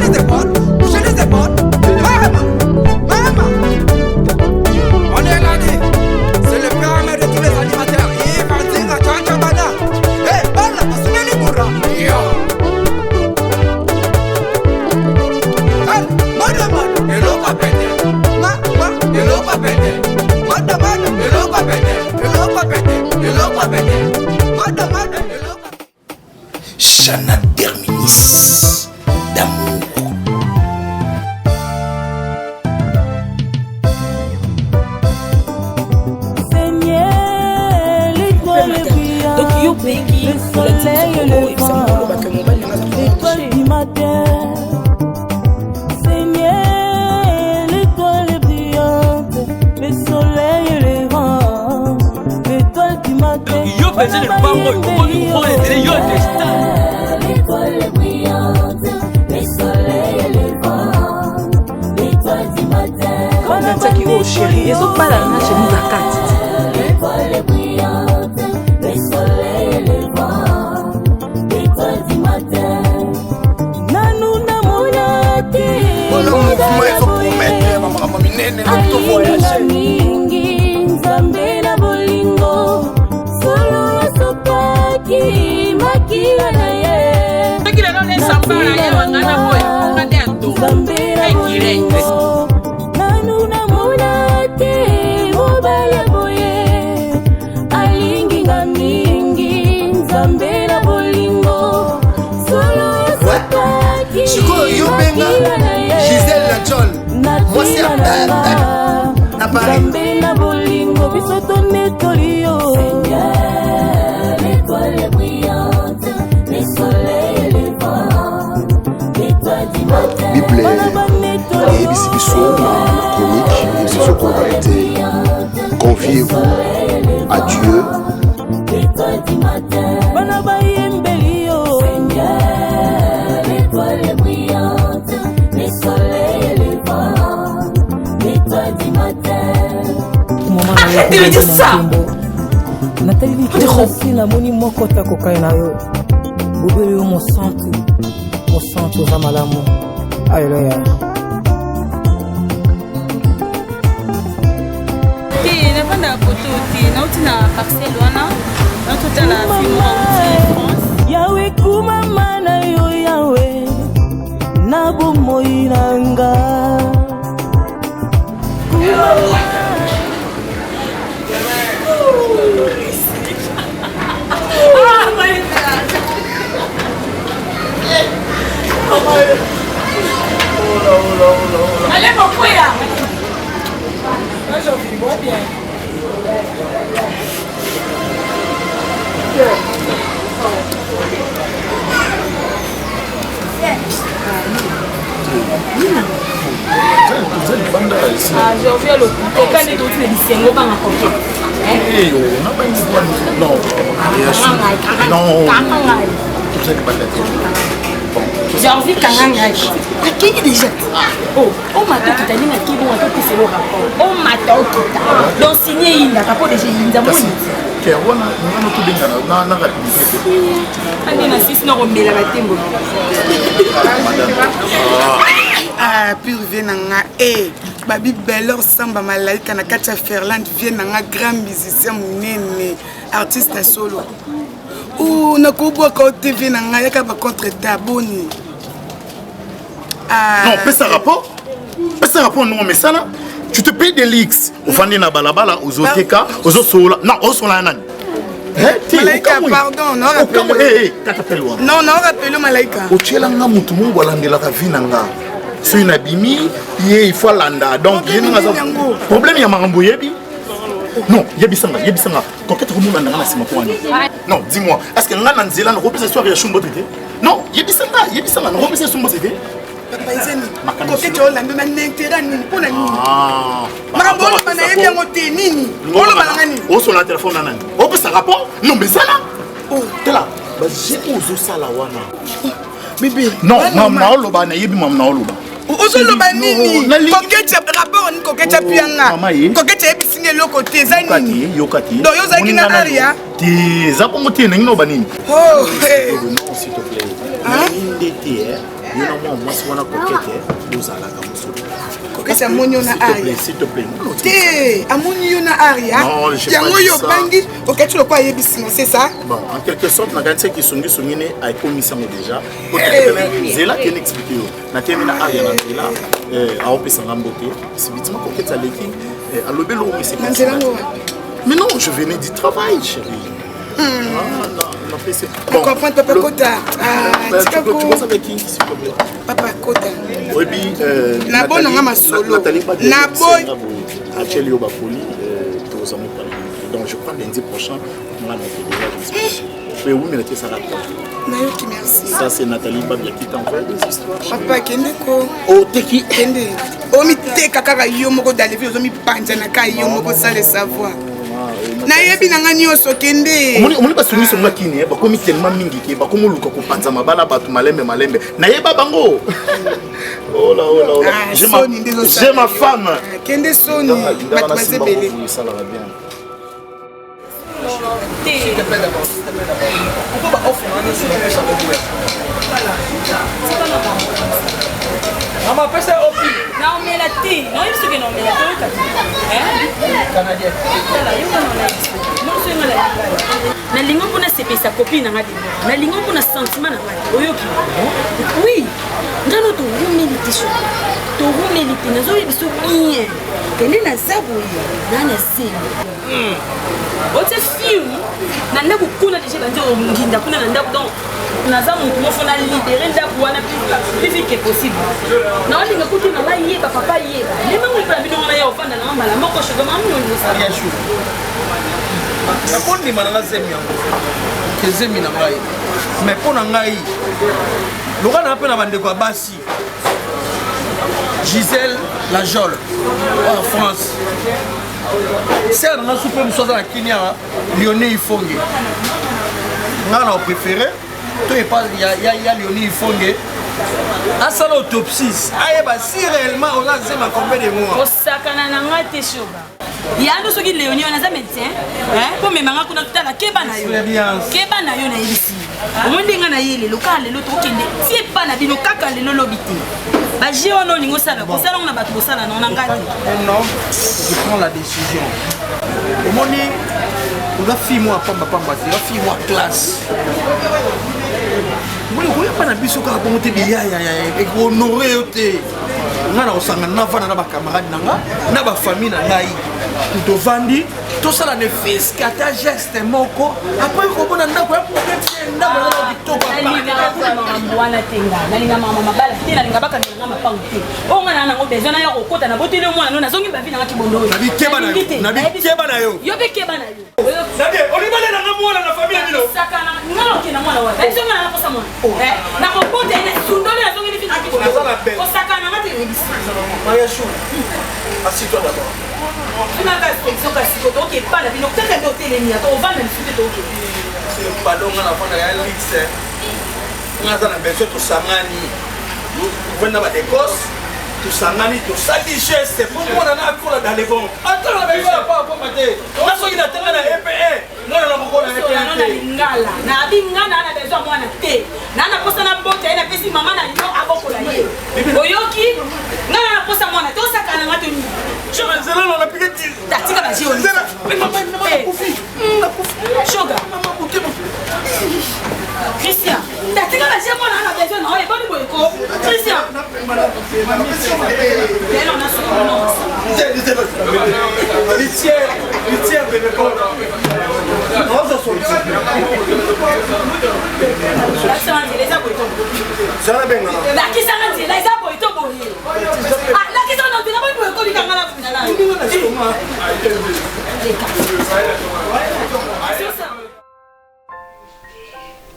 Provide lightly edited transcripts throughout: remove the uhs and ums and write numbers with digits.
les épaules, bougez les épaules. Maman, on est là, c'est le père de tous les animateurs. Il est parti à Tchabana. Eh, bala, vous souvenez les bourras? Madame, il n'a pas pété. Il n'a pas pété. Madame, il n'a pas pété. Il n'a pas pété. Il n'a pas pété. Madame, il n'a pas pété. Chana Terminis d'amour. Seigneur, l'étoile brillante, donc yo peki le soleil et le vent, l'étoile du matin. Seigneur, l'étoile brillante, le soleil et le vent, l'étoile du matin. Yo pensez le bango, yo L'étoile brillante, le soleil et le vent, l'étoile du matin. Nataki o chérie, ezo pala na chemise à 4. L'étoile brillante, le soleil et le vent, l'étoile du matin. Nanou namonate. Le mouvement il faut promettre, maman minene, le tout voyager. Mingi, nzambe na bolingo, solo ya sopaki, makila na ye. Makila na le sambala ya wangana boya, ngade ando. Bolingo, nanou namonate, mobala boye, alingi nga mingi, nzambe na bolingo, solo ya sopaki, makila na ye. Gisèle John, moi c'est à Paris. Nzambe na bolingo, biso tonetoli yo. Seigneur, l'étoile brillante, le soleil et le vent, l'étoile du matin. Bible, et ici, chronique, et ce qu'on va être. Confiez-vous à Dieu. L'étoile du matin. Seigneur, l'étoile brillante, le soleil et le vent, l'étoile du matin. Arrêtez de dire ça. Nathalie, si la moni moko ta kokai na yo. Bobeli yo mo santu za malamu. Alléluia. Ti na panda poto ti na utina parcelle wana. Na tota la film France. Yawe kuma mana yo yawe. Na bomoi nanga. Allez mon frère. Moi j'en vis moi bien. J'ai envie le couper quand les autres les distinguent pas en compte. J'ai envie quand même à qui déjà. Oh, on m'a dit que t'as dit qui vont attendre c'est le rapport. On m'a dit donc signer il n'a pas déjà il a mon. Ah, puis venanga eh babi Bellor Samba Malaika na Katia Ferland venanga grand musicien munene artiste solo. Ou na kubo ko TV nanga yaka ba contre taboni. Non, fais ça rapport. Fais ça rapport non mais ça là. Tu te payes des leaks. Au fandi na balabala aux oteka, aux osola. Non, aux sola nan. Malaika pardon, non rappelle. Non, non rappelle Malaika. O tchelanga mutu mungu alandela ka vinanga. So une abimi, il faut landa. Donc il y a un problème ya marambo yebi. Non, yebisanga. Coquette remonte dans la simapoani. Non, dis-moi, est-ce que ngana nzela na repese soir ya shumbo tete? Non, yebisanga, na repese shumbo tete. Papa izeni. Coquette olanda na n'intérêt nini pona nini? Ah. Marambo na na yebi ngo te nini? Olo balangani. O sur la téléphone nanani. O peut ça rapport? Non, mais ça là. Oh, t'es là. Bah j'ai ozo sala wana. Bébé. Non, maman oloba na yebi maman oloba. Ozoloba nini? Coquette rapport ni coquette pianga. Coquette ebisinge loko te za nini? Yokati. Do yo zaki na aria? Te za pongo te na ngino banini. Oh, non s'il te plaît. Hein? Il y a moi, si on a coquette, vous allez la gamme. Coquette, à mon yon a aria. S'il te plaît. Té, à mon yon a aria. Non, je sais pas. Yango yo bangi, coquette, tu le quoi yébissimo, c'est ça? Bon, en quelque sorte, on a gagné qui sont venus à commission déjà. C'est là qu'il explique. On a terminé à aria là, à opérer sans beauté. C'est vite coquette à l'équipe. À l'obélo, mais c'est pas ça. Mais non, je venais du travail, chérie. On comprend Papa Kota. Tu vois avec qui, s'il te plaît? Papa Kota. Oui, puis Nabo n'a pas solo. Nabo. Actuellement, au Bafoli, donc je crois lundi prochain, on va faire oui, mais ça va. Merci. Ça, c'est Nathalie Babia qui t'envoie des histoires. Papa Kendeko. Oh, t'es qui? Kende. Oh, mi te kaka yo moko d'alever, ozo mi panja na ka yo moko sans le savoir. Na yebi na ngani oso kende. Omoni basuni songa kini ba komi tellement mingi ke ba komo luka ko panza mabala batu malembe na yeba bango. Oh là. J'ai ma femme. Kende soni mademoiselle Bélé. Ça va bien. Maman, fais ça au pire. Non, mais la thé. Non, il faut que non, mais la thé. Canadien. Non, c'est mal. Na lingo kuna sepe sa copine na ngadi. Na lingo kuna sentiment na ngadi. Oyoki. Oui. Ngano to humilité so. To humilité na zo biso bien. Kende na zabu na na zeli. Ote film na ndaku kuna déjà bande o nginda kuna na ndaku donc naza mutu mofo na libérer ndaku wana plus vite que possible. Na wali ngakuti na ngai yeba papa yeba. Lema mu pa bidonga na yo fanda na mbala moko shoga mamu ni sa. Bien sûr. Na kondi mananga zemi yango. Kezemi na ngai. Mais pona ngai. Loka na pe na bande kwa basi. Gisèle la Jole en France. C'est un super musoza na Kenya, Lionel Ifonge. On a préféré. Toi il y a Lionel Ifonge. À ça l'autopsie. Ah si réellement on a zema combien de mois. Osakana na ngate shoga. Yando soki Léonie on a za médecin. Pour me manga kuna tutala keba na yo. Keba na yo na ibisi. Omondenga na yele lokale lo tokende. Tie pa na bino kaka lelo lobiti. Bah j'ai un nom lingo sala. Ko sala on a battu sala na on ngati. Non, je prends la décision. Au moni on a fille moi pamba on a fille moi classe. Moi ko pas na biso ka ko mote biya ya e ko honorer yote. Ngana osanga na vana na ba camarade nanga na ba famille na ngai. To vandi to sala ne fiskata geste moko après ko bona ndako ya problème ndako na bitoko pa wana tenga nalinga mama mabala tina linga baka na mapangu te o ngana na ngo besoin na yo kokota na botele mwana no nazongi ba vina ngati bondo na bikeba na yo yo bikeba na yo nabe olibale na mwana na famille bino sakana ngalo kina mwana wa beso ngana na kosa mwana na kokota ene sundole nazongi ni vina ngati bondo o sakana ngati ngisi Maria Chou assieds-toi d'abord. Tu m'as pas expliqué kasi ko to ke pa na bino tete to tele ni to va na sute to ke c'est pardon ngana fana ya lixe ngaza na besoin to sangani vena ba décos to sangani to sali geste pour moi na kola dans les vents attends la besoin pas maté na so ina tenga na EPE ngana na kola EPE na lingala na bingana na besoin mwana te na na posa na bote na pesi mama na yo abokola ye oyoki ngana na posa mwana to sakana ngati ni Zela na piqué tir. Tatika ba jio. Mais maman kufi. Shoga. Christian. Tatika ba jio mwana na besoin na ole boni boyeko. Christian. Dès on a son nom. Litier bébé quoi. On se sort. La santé les aboito. Ça la benga. La qui santé les aboito boye. Ah la qui santé la boni boyeko bikanga la funa la.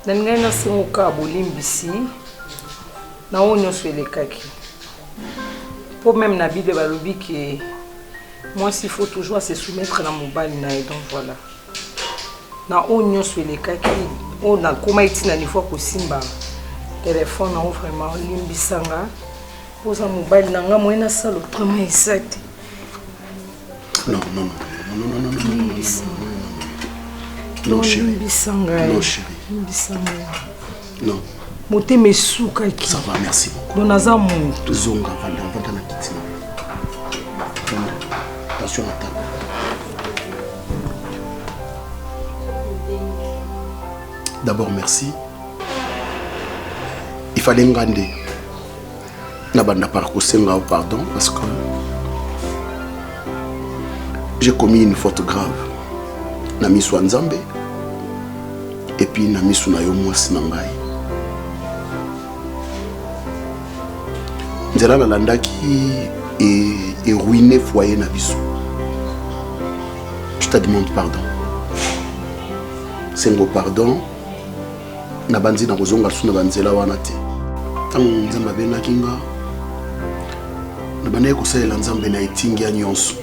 Ngai na singoka bolimbisi na oyo nyonso elekaki po même na Bible balobi ke mwasi il faut toujours se soumettre na mobali na ye donc voilà na oyo nyonso elekaki oyo nakoma etina niveau kosimba telefone na oyo vraiment olimbisanga poza mobali na nga moye nasala autrement exact. Non chérie. Non chérie. Non. motema esukaki. Ça va, merci beaucoup. Donc naza moto. Zonga vanda na kiti. Attention à la table. D'abord, merci. Il fallait ngande. Nabanda parcoursenga pardon parce que j'ai commis une faute grave. Nami Nzambe et puis nami sunayo mwasi na ngai. Nzela la landaki et ruiné foyer na biso. Je te demande pardon. Sengo pardon. Na banzi na kozonga suna banzela wana te. Tango Nzambe benaki nga. Na banaye kosalela Nzambe na etingi ya nyonso.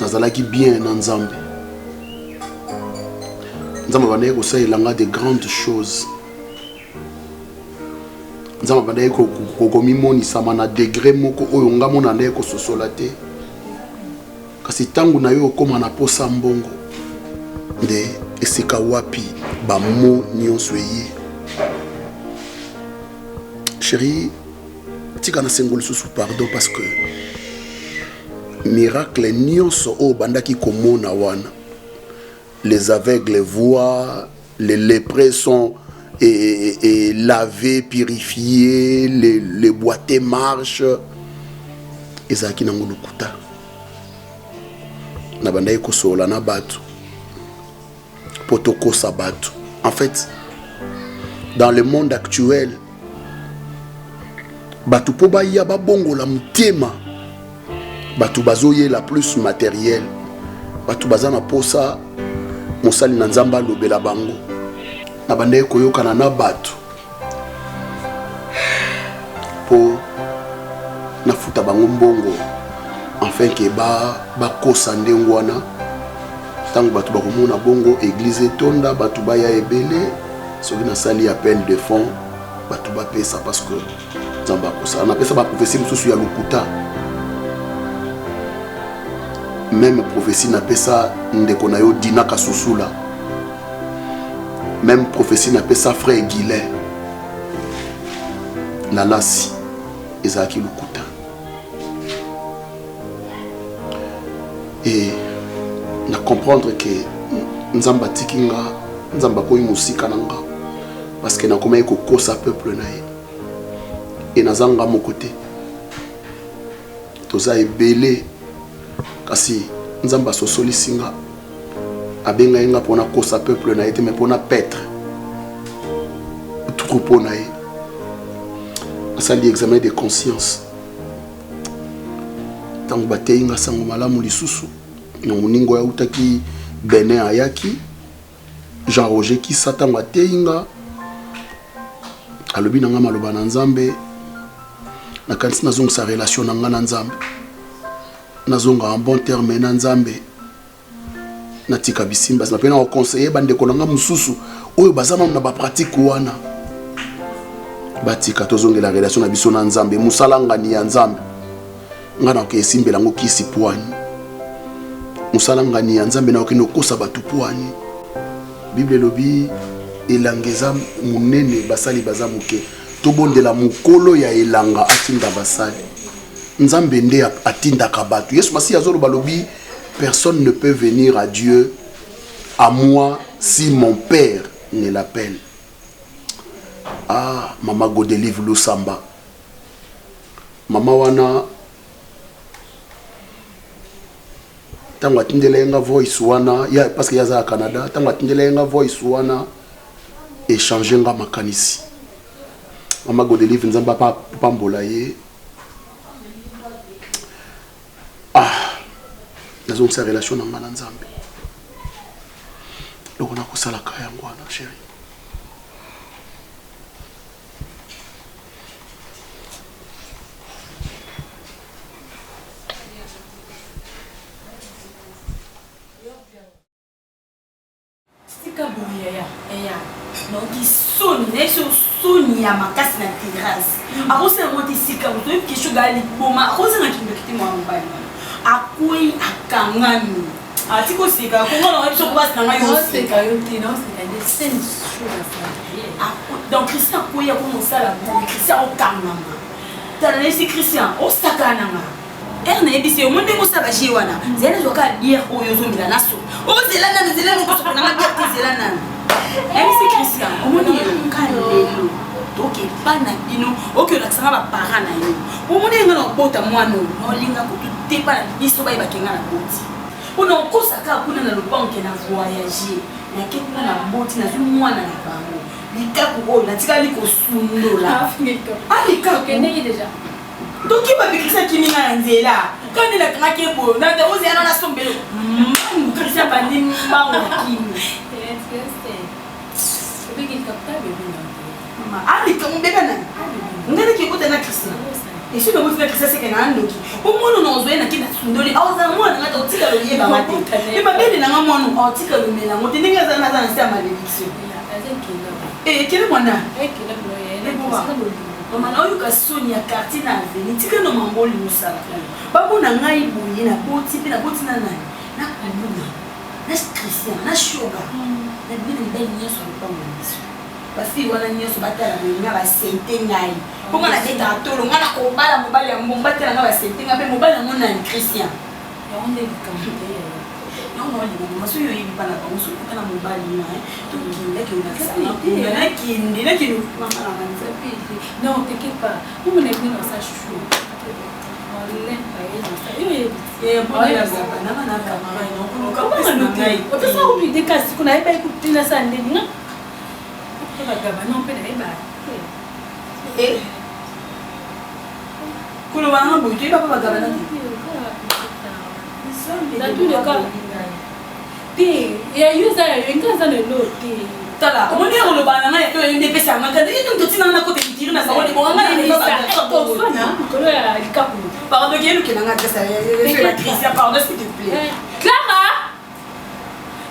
Nazalaki bien na Nzambe. Nzambe banaye kosalela nga de grandes choses. Nzambe banaye kokomimonisa na degré moko oyo nga mona naye kososola te. Kasi tangu na yo okoma na posa mbongo nde esika wapi bamo nyonso eye. Chérie, tika na sengo lisusu pardon parce que miracle nyonso o bandaki komona wana. Les aveugles voient, les lépreux sont lavés, purifiés, les boiteux marchent. Ezaki nango lokuta. Na bandaki kosola na batu. Potoko sabatu. En fait, dans le monde actuel, batu po ba ya ba bongo la mutema. Batu bazoye la plus matériel. Batu bazana posa mosali na Nzamba lobela bango. Na bande koyokana na batu. Po na futa bango mbongo. Enfin que ba kosa ndengo wana. Tango batu bakomona bongo église tonda batu baya ebele. Soki na sali appel de fonds batu ba pesa parce que Nzamba kosa. Na pesa ba prophétie mususu ya lokuta. Même prophétie na pesa ndeko na yo Dina Kasusula. Même prophétie na pesa frère Guillet. La lasi ezaki lokuta. Et na comprendre que Nzamba tikinga Nzamba koyi musika nanga parce que na komaye ko kosa peuple na ye. Et nazanga mon côté. Toza ebele kasi Nzamba sosoli singa abenga yenga pona kosa peuple na ete me pona petre troupeau na ye asali examen de conscience tango bateinga sango malamu lisusu na muningo ya utaki Benin ayaki Jean Roger ki satango ateinga alobi nanga maloba na Nzambe na kanisi nazonga sa relation na nga na Nzambe nazonga en bon terme na Nzambe natika bisimba na pena conseiller bande konanga mususu oyo bazana na ba pratique wana batika tozonga la relation na biso na Nzambe musalanga ni ya Nzambe ngana ke simbela ngo kisi poani musalanga ni ya Nzambe na okino kosa batu poani Bible lobi elangeza munene basali bazamuke tobondela mukolo ya elanga atinda basali Nzambe nde atinda kabatu. Yesu Masi azolo balobi personne ne peut venir à Dieu à moi si mon père ne l'appelle. Ah, Mama Godelive Lusamba. Mama wana tango atindele nga voice wana ya parce que yaza Canada tango atindele nga voice wana échanger nga makanisi. Mama Godelive Nzamba pambola ye. Nous avons une relation avec Nzambe. Donc on a fait ça la chérie. Sika boya ya. Donc il sonne, il y a ma casse na terrasse. Après c'est un mot sika, vous avez quelque chose à l'iboma. Après c'est un qui me quitte moi en bas. Akui akangami atiko sika kongo na biso kwa na ngai sika yote na sika des scènes Donc Christian koya ko mosala boye Christian okangama. Tala nesi Christian osakananga. Erne ebisi omonde mosaba jiwana. Zela zoka bière oyo zomila naso. O zela na zela ngo ko na bière zela na. Ebisi Christian omoni kalelo. Donc bana bino oke la sanga ba parents na yo. Omoni ngana bota mwana no linga ko tuté ba biso ba ibakenga na boti. Ona okosaka kuna na lobanke na voyager. Na kekuna na boti na mwana na bango. Likaku oyo natikali kosundola. Likaku okendeki déjà. Donc il va bikisa kiminga na nzela. Quand il a craqué bo, na de ozi ana na sombelo. Christian bandi mbango kimi. Obiki kapta bébé. Mama, likaku bébé na. Ngene ki kota na Christian. Et si le bout de Christian c'est que na ndoki. Au moins nous on na kina sundoli. Aza mwana na otika lo yeba mate. Et ba bébé na mwana otika lo mena. Mote ninga za na za malédiction. Quel est mon âme? Maman, on a Sonia quartier na veni. Tu que nous m'envoie le moussala. Babu na ngai bouye na boti na boti na nani. Na kumuna. Na Christian, na shoga. Na bini ndani nyeso kwa mwanzo. Basi wana nyeso batala na ba sente ngai. Ponga na deta tolo ngana ko bala mobali ya mbomba tela na ba sente ngabe mobali na mona Christian. Ya onde bikamte. Non, je suis pas là pour vous, je suis pas là pour non, t'inquiète pas. Nous, on est venu dans sa chouchou. On l'aime pas. Dans tous les cas, il y a eu ça, il y a eu un cas de l'autre. Tala, on est au banana et que une dépêche à ma tête, et donc tu n'as pas de tirer na savoir les bons na les ça. Pardon, qui est le qui n'a pas ça. C'est la crise, pardon s'il te plaît. Clara.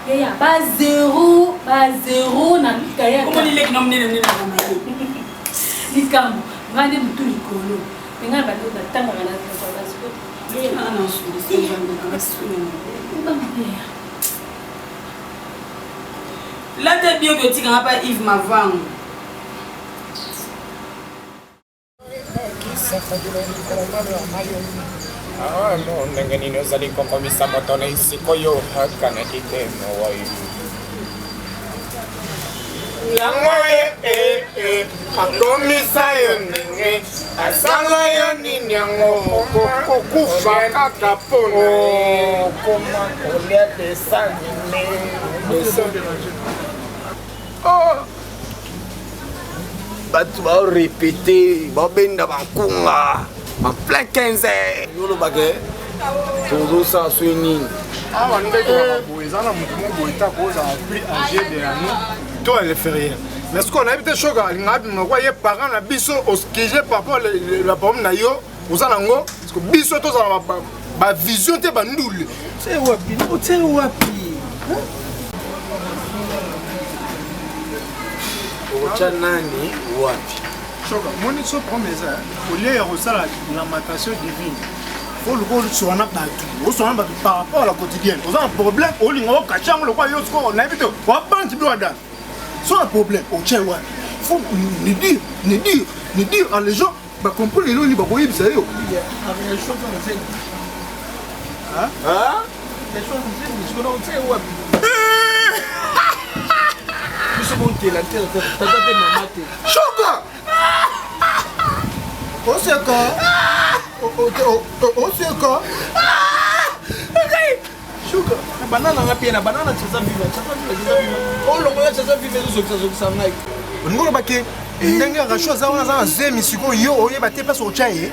Il y a pas zéro na kaya. Comment il est que nommé na mama. Likam, ngane mutu likolo. Ngana ba do tanga na là, t'es bien que tu n'as pas Yves Mavang. Ah non, ndenge nini ozali kompromisa moto na isiko yo hakana kite mwayi. Yango akomisa yo ndenge asala yo nini yango kokufa kaka pono koma kolia desanime bato baorepete babenda bankunga baplein 15 yolobake tozosala soi nini awa ndenge makambo eza na motu moko boye ta kozala plus âgé de la nous to inférieur mais ce qu'on a évité choka alinga abima kwa ye parent na biso oskige par rapport la problème na yo oza nango parce que biso tozala ba vision te bandule c'est wapi ocha nani wapi choka moni so promesa au lieu ya kosala lamentation divine faut le coup sur un bateau par rapport à la quotidienne on a un problème au lieu de cacher le quoi yo on a évité on va pas tu dois dar soit un problème au tchè ouais faut ne dire à les gens bah comprendre les gens bah ça yo avec les choses on sait hein les choses on sait ouais c'est bon t'es la tête t'as des mamans choka on sait quoi Sugar, banana ngapi na banana chaza viva. Oh longo ya chaza viva zo ngai. Ngolo bake ndenge ya chose ona za zemi siko yo oyeba te pas au chai.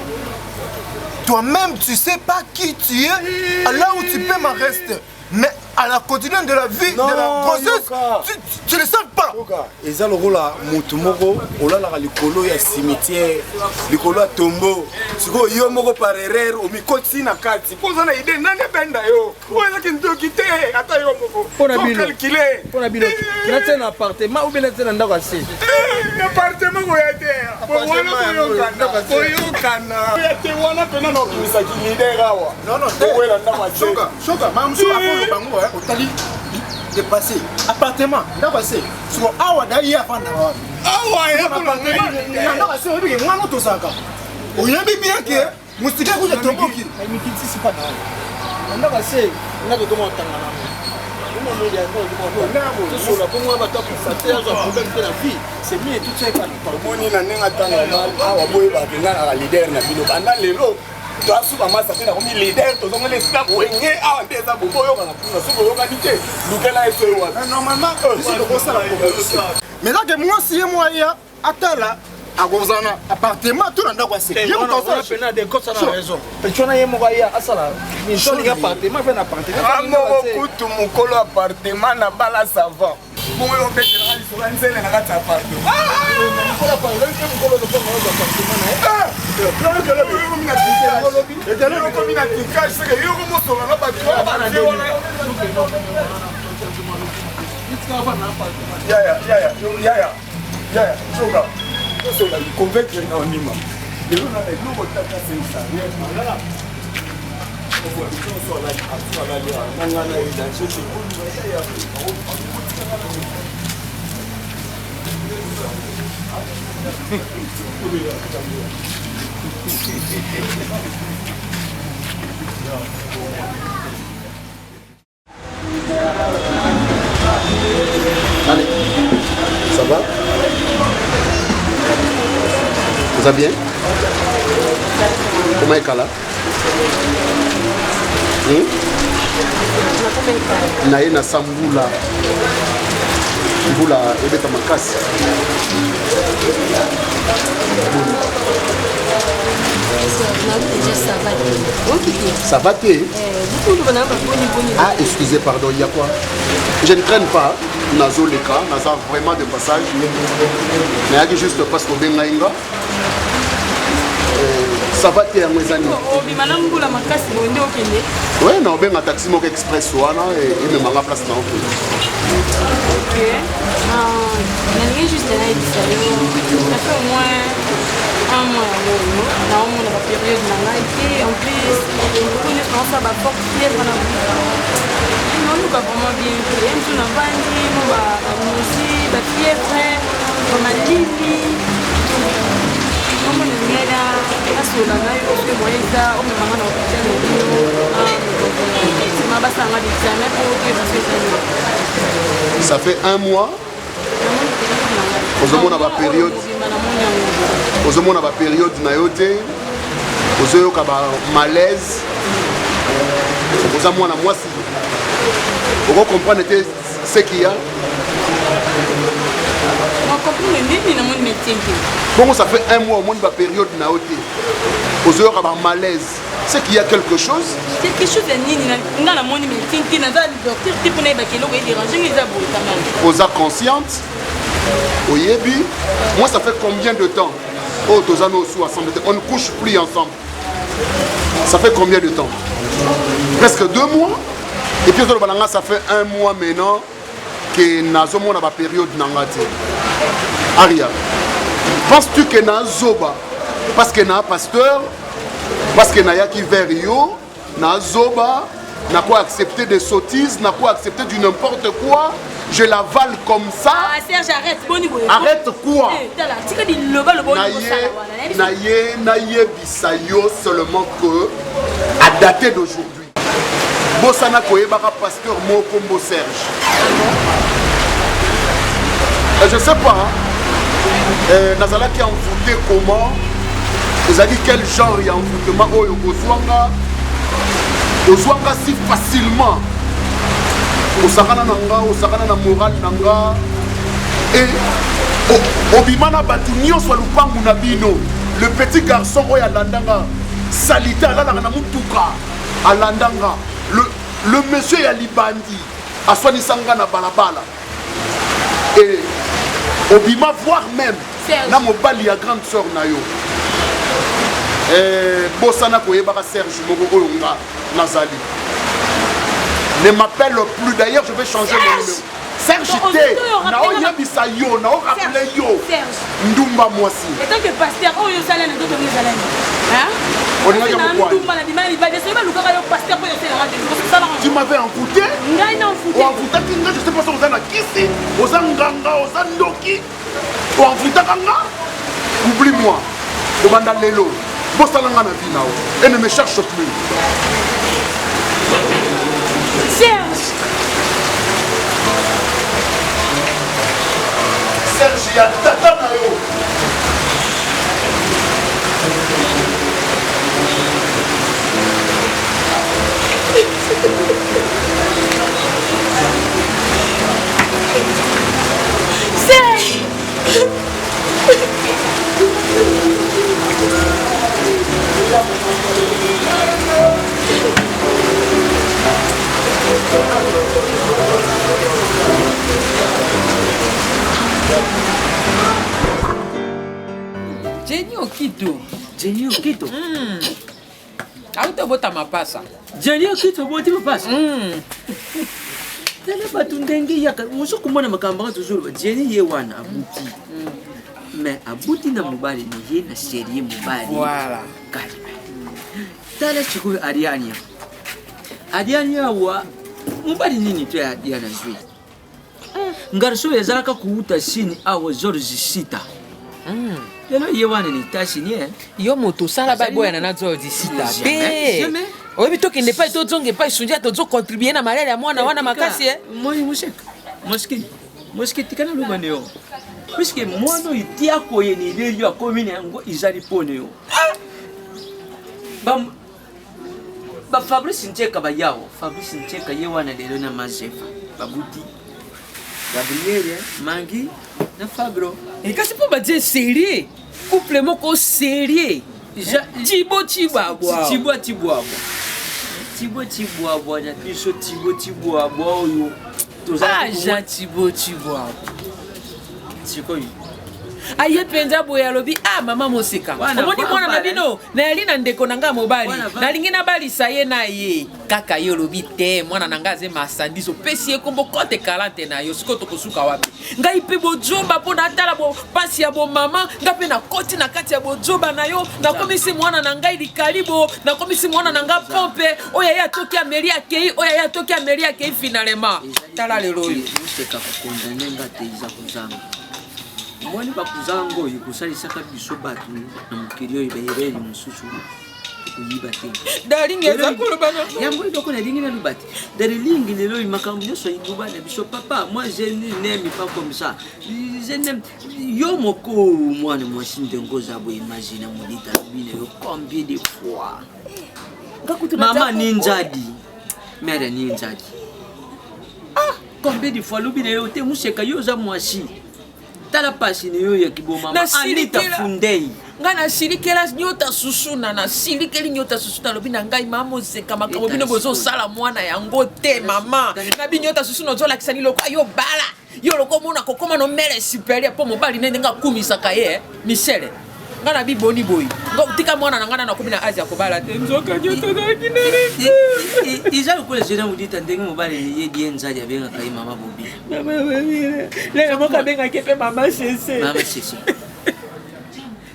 Toi-même tu sais pas qui tu es, là où tu peux m'en rester. Mais à la quotidienne de la vie, non, de la grossesse, tu ne sens pas. Et ça le rôle à Moutumoko, on a la likolo ya cimetière, likolo à tombeau. Si go yo moko par erreur, o mi koti na kati. Poza na idée nane benda yo. Oza kinto kite, ata yo moko. Pona bino. Calculer. Pona bino. Na tena appartement ou bien na tena ndako asi. Appartement ko ya te. Wana ko yo kana. Ko yo kana. Ya te wana pena na kumisa kilide gawa. Non non. Wela ndama che. Shoka, mam so afolo bango otali dépassé. Appartement, là passé. Sur awa d'ailleurs avant d'avoir. Awa ya pour la non, c'est vrai que moi non tout ça. On y a bien que moustika ku de tombo ki. Mais qui c'est pas là. On a passé, on a de comment tangana. Comment on dit encore tout sur la pour moi va ta pour faire un problème de la vie. C'est mieux tout ça pas. Moni na nenga tanga mal awa boy ba kenga na leader na bino banda lelo. To asuba masa tena komi leader to zonga le stop wenge awa ndeza bobo yo kana kuna so yo kanite. Lukela eso wa. Normalement, c'est le ça la. Mais là que moi si moi ya atala akozana appartement tout dans quoi c'est. Il y a un pena de cause na raison. Petona yemo ya asala. Ni soli ga appartement fait appartement. Amo kutu mukolo appartement na bala savant. Bon yo bete na ali so nzele na kata appartement. Mukolo appartement mukolo de appartement na. Claro que le mina tika. Et de le ko mina tika, c'est que yo ko moto na ba toi ba na wana. Ya. Choka. So la convaincre na onima. Lelo na ego botaka sensa. Ngala. Opo ito so la atwa la lea. Ngana ida cheche. Allez, ça va? Vous allez bien? Comment est Kala? Naye na sambula mbula ebeta makasi. Ça va t'es? Ah, excusez, pardon, il y a quoi? Je ne traîne pas. Nazo leka, naza vraiment de passage. Mais juste parce que ben ngainga. Ça va t'es à mes amis. Oui, non, ben un taxi mok express wana et me manga place na ok. Ok. Je juste là il ça fait au moins un mois là on a la période là et en plus beaucoup de gens ça va fort fier dans la non nous pas vraiment bien fait nous na bandi nous va aussi ba fièvre comme malili comme on est là à cela là il faut que moi ça on me m'a dans hôpital ma basa nga d'examen pour que ça fait un mois. Ozomona ba période. Ozomona ba période na yote. Ozoyoka ba malaise. Ozamona moi si. Vous comprenez ce qu'il y a? Bon, ça fait un mois au moins de la période na yote. Ozoyoka ba malaise. C'est qu'il y a quelque chose. Quelque chose de nini na la moni mais tinti na za docteur tipo na ba kelo ko déranger les abou quand même. Oza consciente. Oyebi. Moi ça fait combien de temps? Oh tozano sous ensemble. On ne couche plus ensemble. Ça fait combien de temps? Presque 2 mois. Et puis ça fait 1 mois maintenant que Nazomo na ba période nangate. Aria. Penses-tu que Nazoba parce que na pasteur parce que na qui vers yo Nazoba n'a quoi accepter des sottises, n'a quoi accepter du n'importe quoi, je l'avale comme ça. Ah Serge arrête boni boy. Arrête quoi? Naye bisayo seulement que à dater d'aujourd'hui. Bossana koyebaka pasteur Mokombo Serge. Je sais pas. Nazala qui a envoûté comment? Vous avez dit quel genre il y a envoûtement au Ozwanga si facilement. Osakana nanga, osakana na moral nanga. Et obimana batu nyonso lupangu na bino. Le petit garçon oyo alandanga salite alala na mutuka alandanga. Le monsieur ya libandi aswanisanga na balabala. Et obima voir même na mobali ya grande sœur na yo. Bossana koyebaka Serge moko oyo nga nazali. Ne m'appelle plus, d'ailleurs je vais changer mon numéro. Serge T, nao yabisa yo, nao rappelé yo. Ndumba Mwasi. Et tant que pasteur, oh yo salane d'autres nous salane. Hein? Tu m'avais encouté. Je sais pas si on a kisi, on a nganga, on a ndoki, on a oublie-moi. Demande à Lélo. Et ne me cherche plus. Serge, il y a tata Nayo. Serge. Jenny Okito. Autobota mapasa. Jenny Okito boti mapasa. Tala batu ndenge yaka muso kumona makamba toujours Jenny ye wana abuti. Mais abuti na mobali ni ye na série mobali. Voilà. Tala chiko Ariania. Ariania wa mobali nini tu ya Ariana zwi. Ngarso ezalaka kuuta sini awo George Sita. Lelo ye wana ni tashi ni yo moto sala ba boya na zo disita be obi to kende pa to zonge pa sunja to zo contribuer na malele ya mwana wana makasi moi musheka moski tikana luba neo puisque mwana itia ko ye ni le yo komine ngo izali pone yo ba Fabrice Ncheka ba yao Fabrice Ncheka ye wana lelo na mazefa babuti Gabriel Mangi na Fabro et kasi po ba dire sérieux couple moko sérieux Tibo na biso Tibo yo toza ja Tibo sikoyi aye penza boya lobi mama moseka omoni mwana na bino na yali na ndeko nanga mobali nalingi na balisa ye na ye kaka yo lobi te mwana nanga ze masandiso pesi ye kombo kote 40 na yo siko tokosuka wapi ngai pe bojoba po na tala bo pasi ya bo mama ngape na koti na kati ya bojoba na yo na komisi mwana na ngai likalibo na komisi mwana nanga pompe oya ya toki Ameria kei finalement tala lelo yo moseka kokondane ngate iza kuzanga mwani bakuzango yikusalisa biso batu na mukiri oyo bayebeli mususu kuyiba te dalingi ezakulu bana yambo idoko na lingi na lubati dalingi lelo makambo nyonso induba na biso papa moi je n'aime pas comme ça je n'aime yo moko mwana mwasi ndengo zabo imagine molita bine yo combien de fois mama ninjadi mère ninjadi combien de fois lubine yo te museka yo za mwasi tala pasi ni yo ya kiboma Anita Fundei ngana silikela nyota susuna na silikeli nyota susuna lobina ngai mama zeka makambo bino bozo sala mwana yango te mama na binyota susuna zo lakisani lokwa yo bala yo loko mona kokoma no mere superieur po mobali nende nga kumisa kaye Michel ngana bi boni boy ngo tika mwana ngana na kumina Asia ko bala te nzoka nyota na kinere izalo kule jena mudita ndenge mobali ni ye dienza ya benga kai mama bobi le moka benga kepe mama sese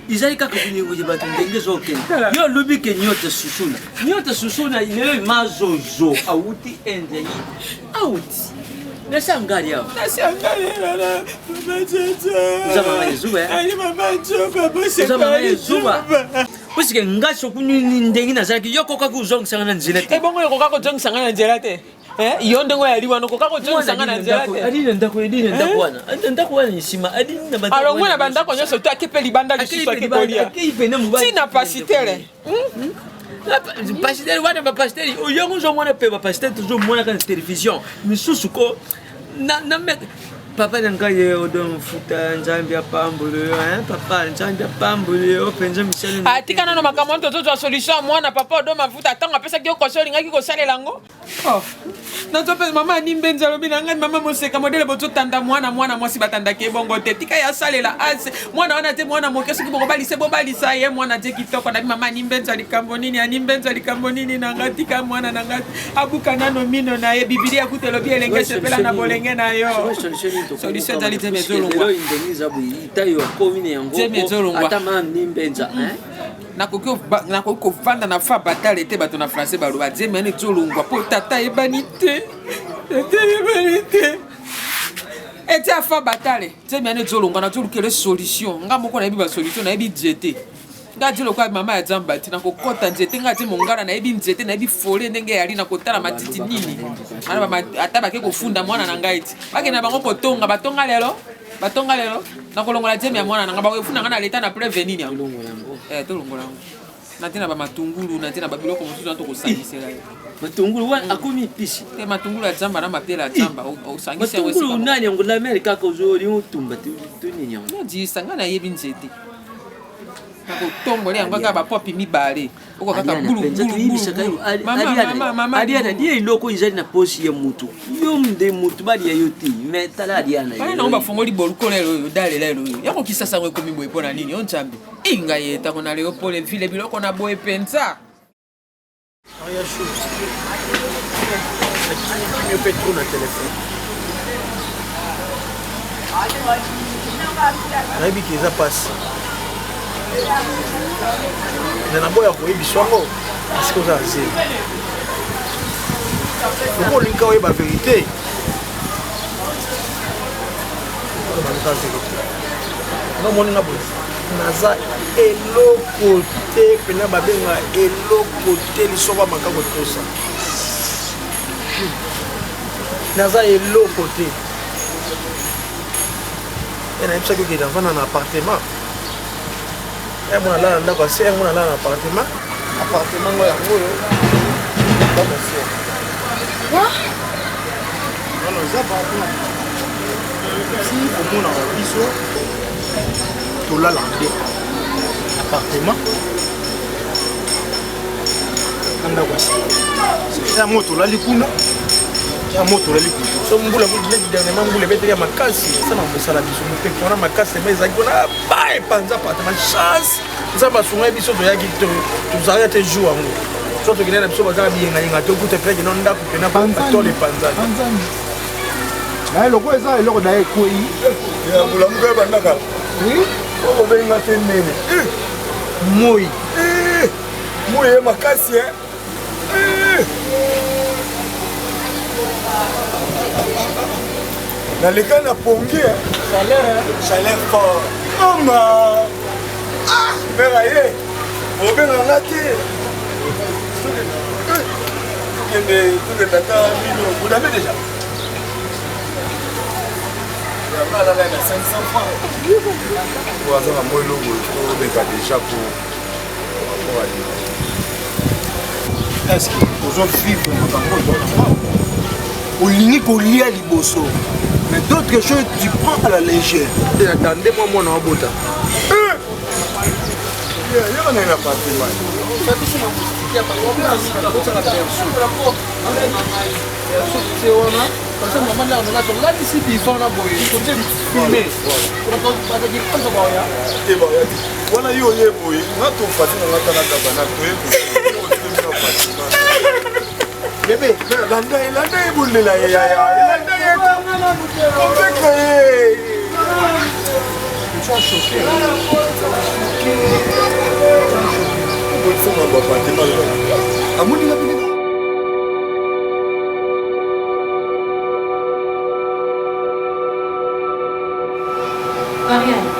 izali kaka kuningo je batu ndenge zoke yo lubi ke nyota susuna ile mazozo auti ende yi auti nasangari yao na mama tata uzama yezuba ali mama joba bose uzama yezuba pusike ngaso kunyini ndenge nazaki yo koka kuzonga sangana nzela te bongo yo koka kuzonga sangana nzela te iyo ndengo ya liwa no koka kuzonga sangana nzela te adine ndako wana nisima adine na banda alors mwana banda ko nyoso to akepe libanda lisusu akepolia tina pasitele pasitele wana ba pasitele oyongo zo mwana pe ba pasitele toujours mwana kana télévision misusu ko na me papa nangaye odon futa nzambi apambule papa nzambi apambule openza Michel atikana no makamonto to solution mwana papa odon mafuta tanga pesa ki okosoli ngaki ko salela ngo nazope mama nimbenza lobi nanga mama moseka modele bozo tanda mwana mwasi batanda ke bongo te tika ya salela ase mwana wana te mwana mokeso ki bongo balisa ye mwana te kitoko na mama nimbenza likambo nini nanga tika mwana nanga abuka nano mino na ye Biblia kutelo bi elenge sepela na bolenge na yo solution dali te mezolongwa indeniza bu itayo komine yango ata mama nimbenza nakoki kovanda na fa batale te bato na français baloba nzembe yani ezolongwa mpo tata ayebani te ete afa batale nzembe yani ezolongwa nazolukele solution nga moko nayebi basolution nayebi nzete nga ti lokola mama ya nzambe ati nakokɔta nzete nga ti mongala nayebi nzete nayebi fole ndenge yali nakotala matiti nini ata bake kofunda mwana na ngai ti bakenda bango kotonga batonga lelo nakolongola nzembe ya mwana nanga bakofunda nga na leta na preve nini yango tolongola yango natina bamatungulu natina babiloko mosusu na tokosangisela ye matungulu wana akomi pisi te matungulu ya nzamba na mapela ya nzamba osangisi yango matungulu nani yango la mere kaka ozoli otumba tonini yango nodisa nga nayebi nzete nakotongola yango kaka bapopi mibale oko kaka aliana lia eloko ezali na posi ya mutu yo nde mutu balia yo te me tala aliana nango bafongoli bolukola eloyo dalela eloyo yakokisa sango ekomi boye mpo na nini yo nzambe ingai etako na leopold ville biloko na boye mpenza nayebi ke eza pasi na boya koyebiso yango parceke oza zelo loko olinga oyeba verité namoninga boye naza eloko te pena babenga eloko te lisoko maka kotosa naza eloko te nayebisaki okende avanda na appartement mwana lala ndako ase mwana lala na appartement ngo yango oyo bamosie wana eza parapena si komona biso tolala nde appartement na ndako ase ya mo tolali kuna so mbula dernièrement mbula ebeteli ya makasi eza na mosala biso mopeki wana makasi ema ezalaki wana ba epanza appartement chance nzambe asungai biso toyaki tozalaki te jour yango so tokende na biso bazala biyengayenga tokuta mpena kino ndako pena batole epanzani naye loko eza eloko na ekwei bulamuka ebandaka okobenga te nene moi ye makasi naleka na pongi chaleur fort mama mera ye obenganga te tokendaka bino budame déjà alalai na 500 francs azaka mo eloko obeka déjà pour est-ce que ozovivre makambo olingi kolia liboso mais d'autres choses tu prends à la légère attendez moi mwana wabota yaka nai na patrimoine wana yo oye boye nga tofati nanga talaka bana bébé elanda ebolela elanda yeobeka ye amoninga bine Ariane.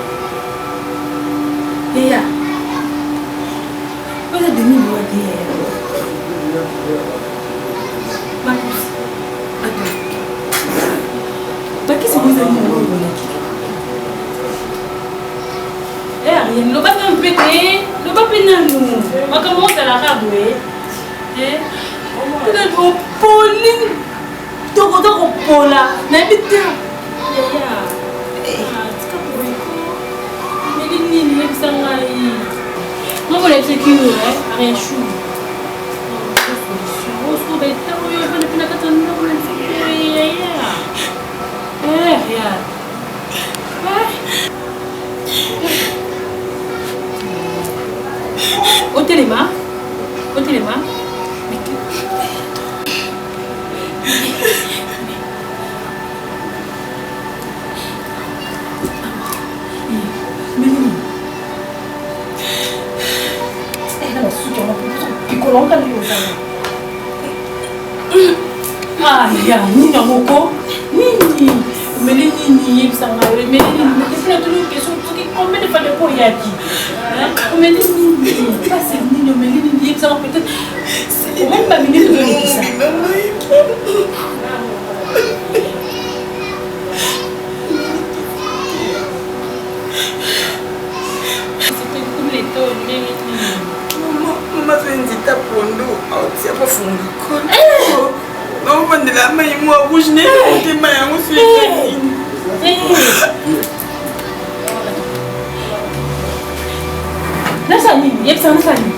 Yaya. Voilà demi-mois d'hier. Marcus. Attends. Qu'est-ce que vous avez dit? Ariane, le bas un pété. Le bas pénalou. On commence à la rabouer. Peut-être au Pauline. Tokoto Pola. N'habite. Yaya. Nini yebisangai moko na sekiro rien chou solution beta oyo bana pina kata ndako na sekiro ya otelema suki yango pikolo ota ndenge ozala aya nini yango ko nini omeli nini yebisanga yo emeli nini esina toli question soki combien de fois de po oyaki omeli nini pase nini omeli nini yebisanga peut-être omemi baminute oyokisa Maman fait une petite pondo, c'est pas fondé. Non, on de la main, moi, rouge, n'est pas de main, on se fait. Nasani, yep, ça nasani.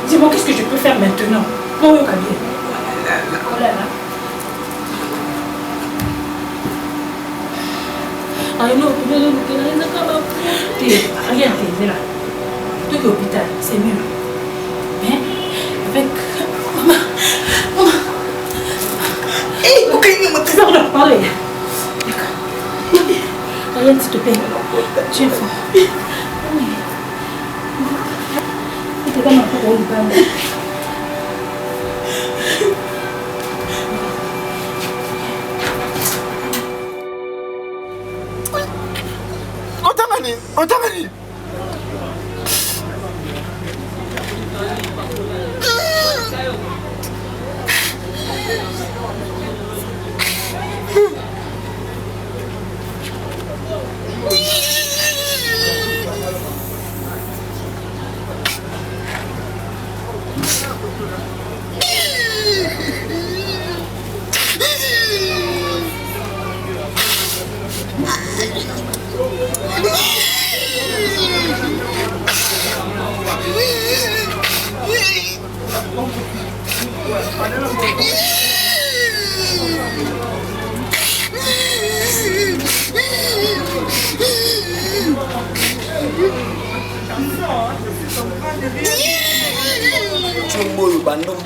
Dis-moi, qu'est-ce que je peux faire maintenant? Oh là là. Ah non, rien, t'es là. Toi qui es au hôpital, c'est mieux. Mais avec maman. Hé, pourquoi il m'a fait ça? Parlez. D'accord. Rien, s'il te plaît. Tu es fort. Oui. Tu es comme un peu au hôpital. Otangani.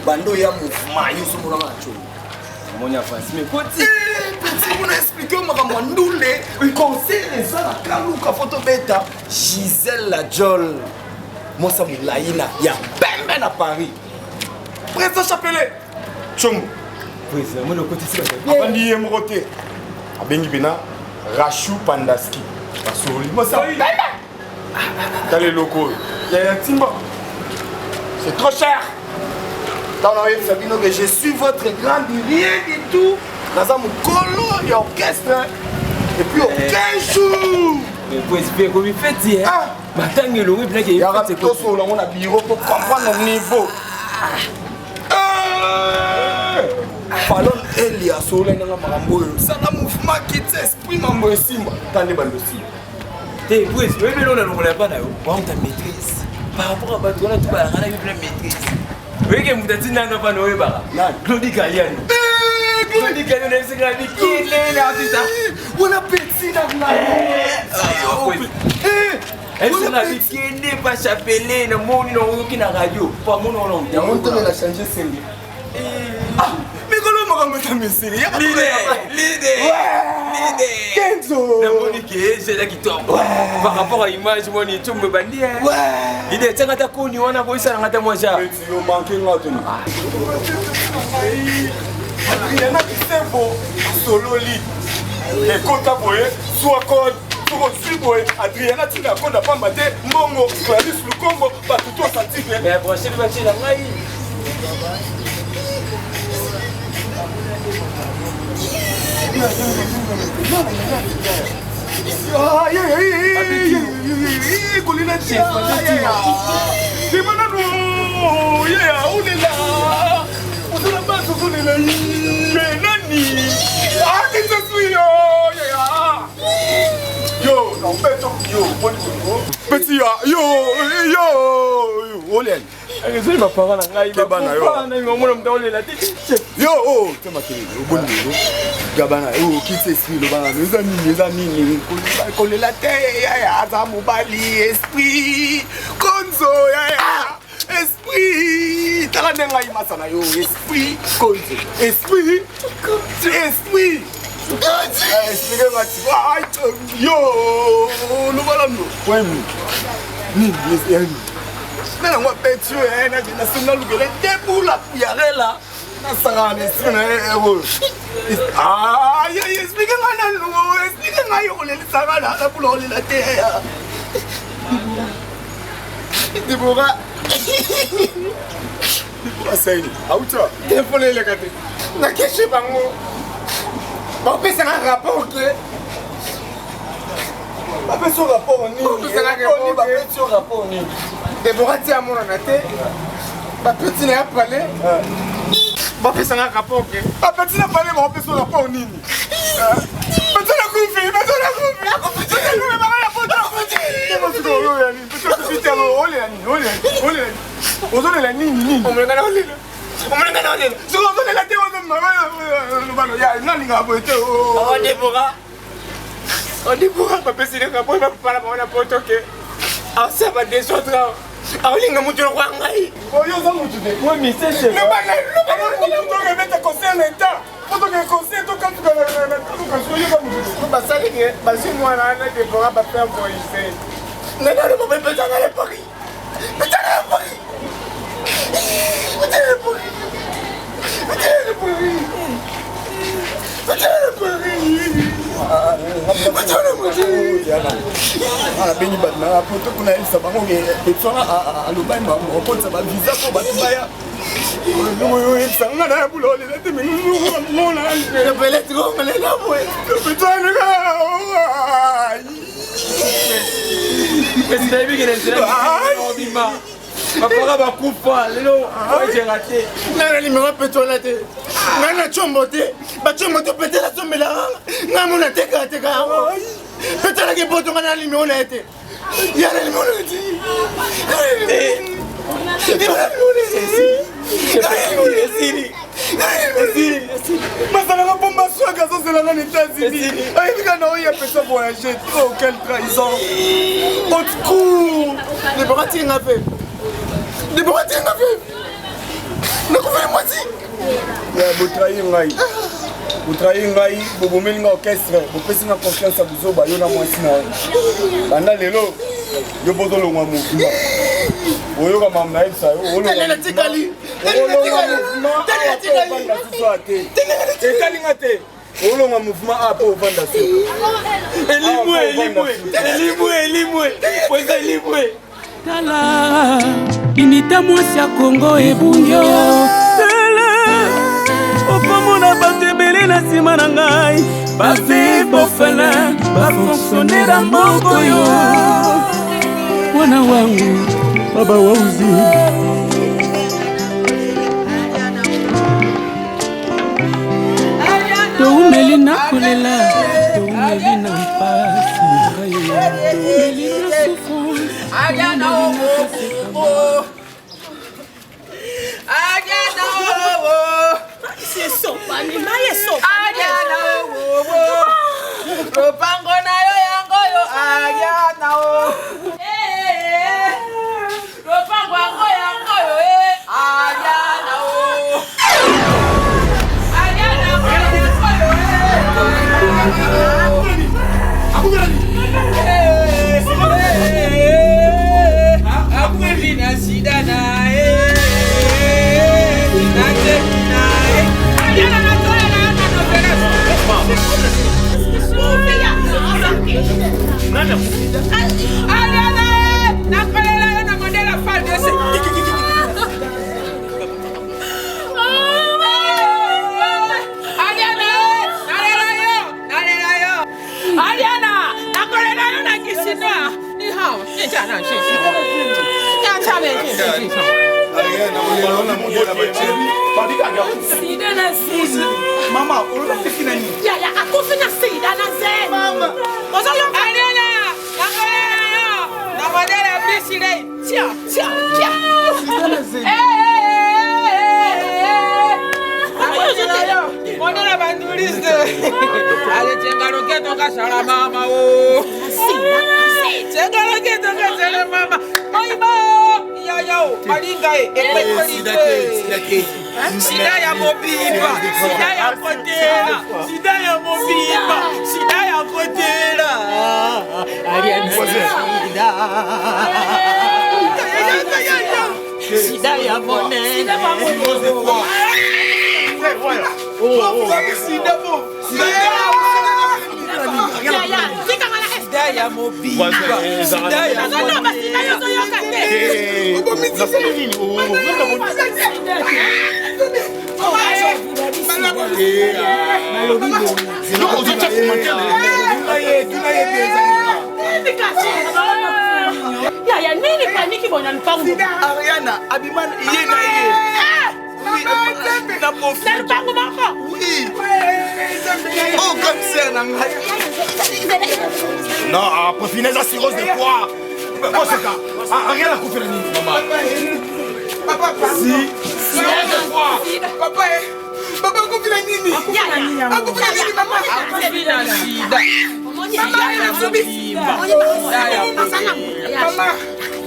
Bando ya mouvement yusu mona macho monya fasi mais koti petit on a expliqué makambo ndule conseil les ala kaluka photo beta Gisèle la Jol mosa mulaina ya pembe na Paris Prince Chapelé chongo président moi le côté c'est pas abandi ye mokote abengi bena Rachou Pandaski basoli mosa pembe dans les locaux ya timba c'est trop cher. Sabino, que je suis votre grand rien du tout. Dans un colo et orchestre. Et puis aucun jour. Mais pour expliquer comme il fait dire. Maintenant, il y a un bureau pour comprendre le niveau. Fallon Elia Sola dans Marambo. Ça a un mouvement qui s'exprime en moi ici. Tandis que t'es pour expliquer, mais on ne le pas là. On ta maîtrise. Par rapport à Batouana, tu vas avoir une maîtrise. Oui, que Moutati n'a pas noé bara. Claudie Galliano. Claudie Galliano, c'est la vie qui est là. On a petit dans la elle s'est la vie qui n'est pas chapelée, le monde qui n'a radio. Pas mon nom. Il y a mon temps de la changer celle. Mais comment on va mettre mes séries? L'idée. Kenzo. La Monique, c'est là qui tombe. Par rapport à l'image, mon est tout me bandit. Il est tellement connu, on a voulu ça dans ta moja. Tu as manqué là. Il y en a qui sont beaux, solo lit. Les comptes à voyer, soit code. Adriana, tu n'as pas maté, Mongo, Clarisse, le Congo, pas tout ça. Mais la prochaine fois, c'est la maille. Yo, non, petit, yo, Olen. Je ma parole en aïe, Gabana, yo, oh, tu m'as créé, au bon niveau. Gabana, oh, qui s'exprime, le banane, les amis, coller la tête, Zamobali, esprit, Konzo, esprit, Talanenga, Masana, yo, esprit, Konzo, esprit. Expliquez-moi. Yo, nous voilà nous. Ouais, ni na ngwa petu na national lugele debu la yare la na sanga ne sina explique ngana no explique ngayo le sanga la bulo le la te Debora Assaini auta telefone le kate na keshe bango ba pesa na rapport que ba pesa rapport ni ba pesa rapport ni Debora tia mona na te ba petit na parler ba pesa na rapport que ba petit na parler ba pesa rapport nini petit na kufi ba la photo Ozole nini omengana olelo sokozole la te ozomalo ya nalinga boete Debora bapesile rapport bapala bango poto ke asaba desotra aolinga mutu lokwa ngai oyo oza mutu te misesebeta conseil na etat otoke conseil tokabasalinge bazwi mwana ana Debora baper moise nanano bapepesanga le Paris petanga le Paris bengi bato na poto kuna elisa bango petwanga alobani bakoponisa bavisa po bato baya oyo elisanga na ya bulolela te menmonaapeletikomelela bapaka bakufa lelo ojera te nga na limero petola te nga na combo te bacombo te petela sombelanga nga mona tekateka yango petelaki poto nga na limero na ye te ya na limero na basalanga mpo maswaka azozelanga na États-Unis ayebika na oyo apesa voyage oh quelle trahison haute cour Debora tienga fe Debora tienga fe nakufeli mwasi botrahi ngai bobomeli nga orchestre bopesi nga confiance ya bozoba yo na mwasi na yo banda lelo yo bozolongwa mokima oyoka mamu nayebisa yo ekalinga te olonga mouvement a po ovanda so elimwe poza elimwe tala inita mwasi ya Kongo ebungyo opomona bato ebele na nsima na ngai bafe bofele bafonctionnaire moko yo mwana wangu baba wauzi toumeli na kolela toumeli na mpasi toumeli na souffrance lopango na yo yango yo ayana o lopango yango yango yo ayana o ayana o akweli na sida na na tekina ayana na tola na Aliana, nakolela yo na modela fall de se. Aliana, nalela yo. Aliana, nakolela yo na kisina. Ni hao, ni jana sisi. Ya chabe sisi. Aliana, na modela bacheli. Sida na sisi. Mama, unataka nini? Ya akufina sida na ze. Mama. Aliana, nakolela yo na modela bisile. Tia. Modela banduliste. Ale tenga roketo kasala mama o. Tenga roketo kasala mama. Oima, yo. balinga sida ya mobimba sida ya kotela sida ya mobimba sida ya kotela sida ya monene sida ya mobimba sida ya Yaya nini paniki bona mpango Ariana Abiman iye na iye na profil mpango mako oui oh comme ça na non profil les assurances de quoi oh c'est ça rien à couper la nuit maman papa si papa papa confie la nini confie la nini maman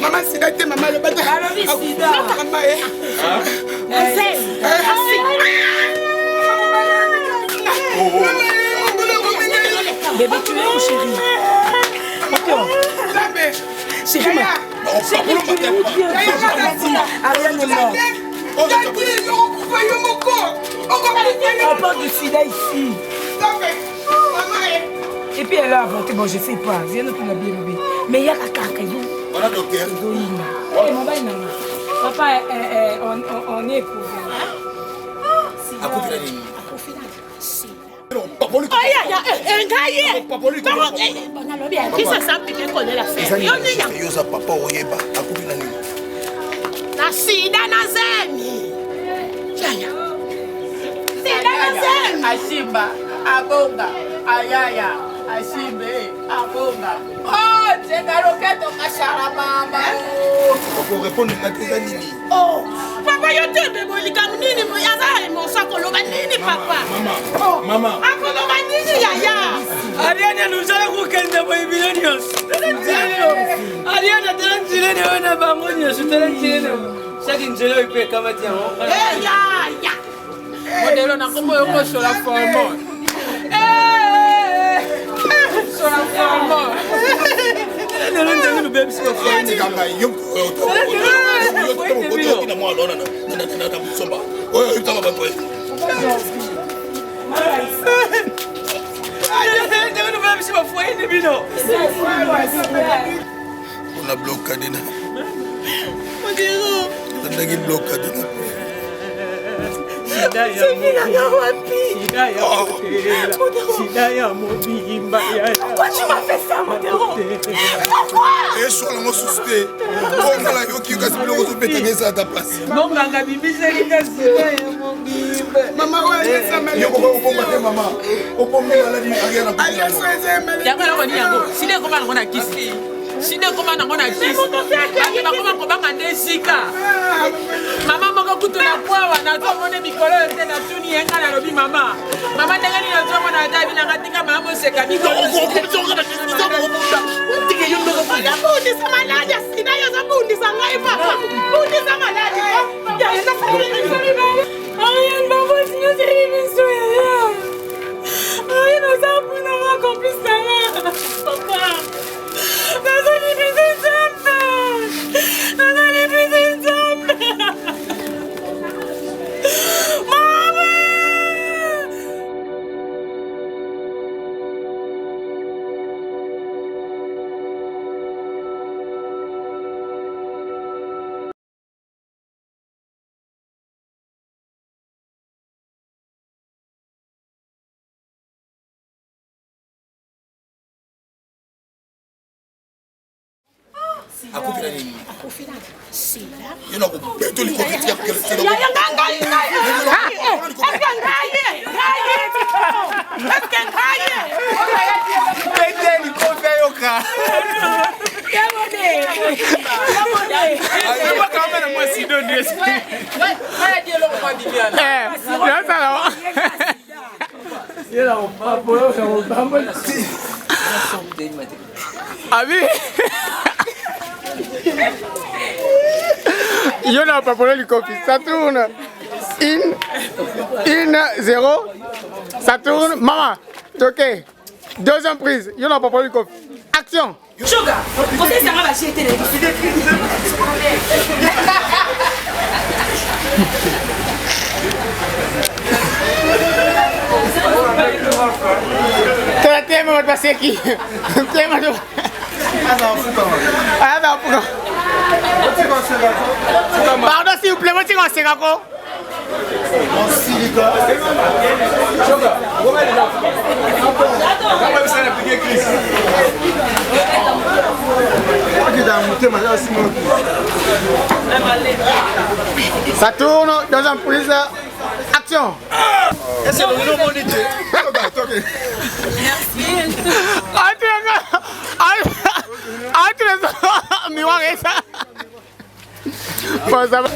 Maman, sida te maman le bata. Maman Bébé, tu es où, chérie? Encore. Chérie, Ariane est morte. On parle de sida ici. Et puis elle a avorté, bon je sais pas, je ne peux pas bien bébé. Mais il y a la cacaillou. Voilà docteur. Papa, on est pour ayaya ashimbe abonga oh tengaroketo kashara mama pour répondre à tes amis oh papa yo tembe bolika nini moyaza mosako loba nini papa maman akoloba nini yaya Ariana nuzala kukenda boibilenios Ariana tranquille ne ona bamonios tranquille chaque njelo ipe kama tiamo ya modelo na komo yoko sur la forme sur la forme le bébé c'est on a bloqué Sida ya mobimba pourquoi tu m'as fait ça mon héros pourquoi et sur la mosusté on a la yoki kasi biloko to pétanger ça à ta place monganga bibiseli ka sida ya mobimba maman ouais ça m'a yo ko combattre maman o pombe la di ariana yango na koni yango sida ko bana kona kisi sida ko bana kona kisi ba ko ba banga ndesika mama moko kutuna kwawa na to mone mikolo yote na tuni yenga na lobi mama mama ndenge ni to mona dabi na ngatika mama seka mikolo ndike yo ndoko ya bundi sa maladi sida yo za bundi sa ngai papa bundi sa maladi ya na fere ni fere ba ayan babo sinyo seribi soya ayan za puna ma kompis sana papa nazali bizenzamba nazali bizenzamba mama akufira nini akufira sida yena ko beto liko kitia kwa sida ya ngai bete liko feyoka Apa kamera moi sido ndes. Haya dia lo kwa dibiana. Ya sawa. Yela papo yo kama bamba. Abi. Yo n'a pas parlé du coffee. Ça tourne. 1-0. Ça tourne. Maman, toqué. Deuxième prise. Yo n'a pas parlé du coffee. Action. Sugar, você está mal acheté les Tema vai passer aqui. Tema do. Pardon, s'il vous plaît, moi tu conseilles encore. Ça tourne, deuxième prise, action. Est-ce que vous avez dit? Bon, ça va.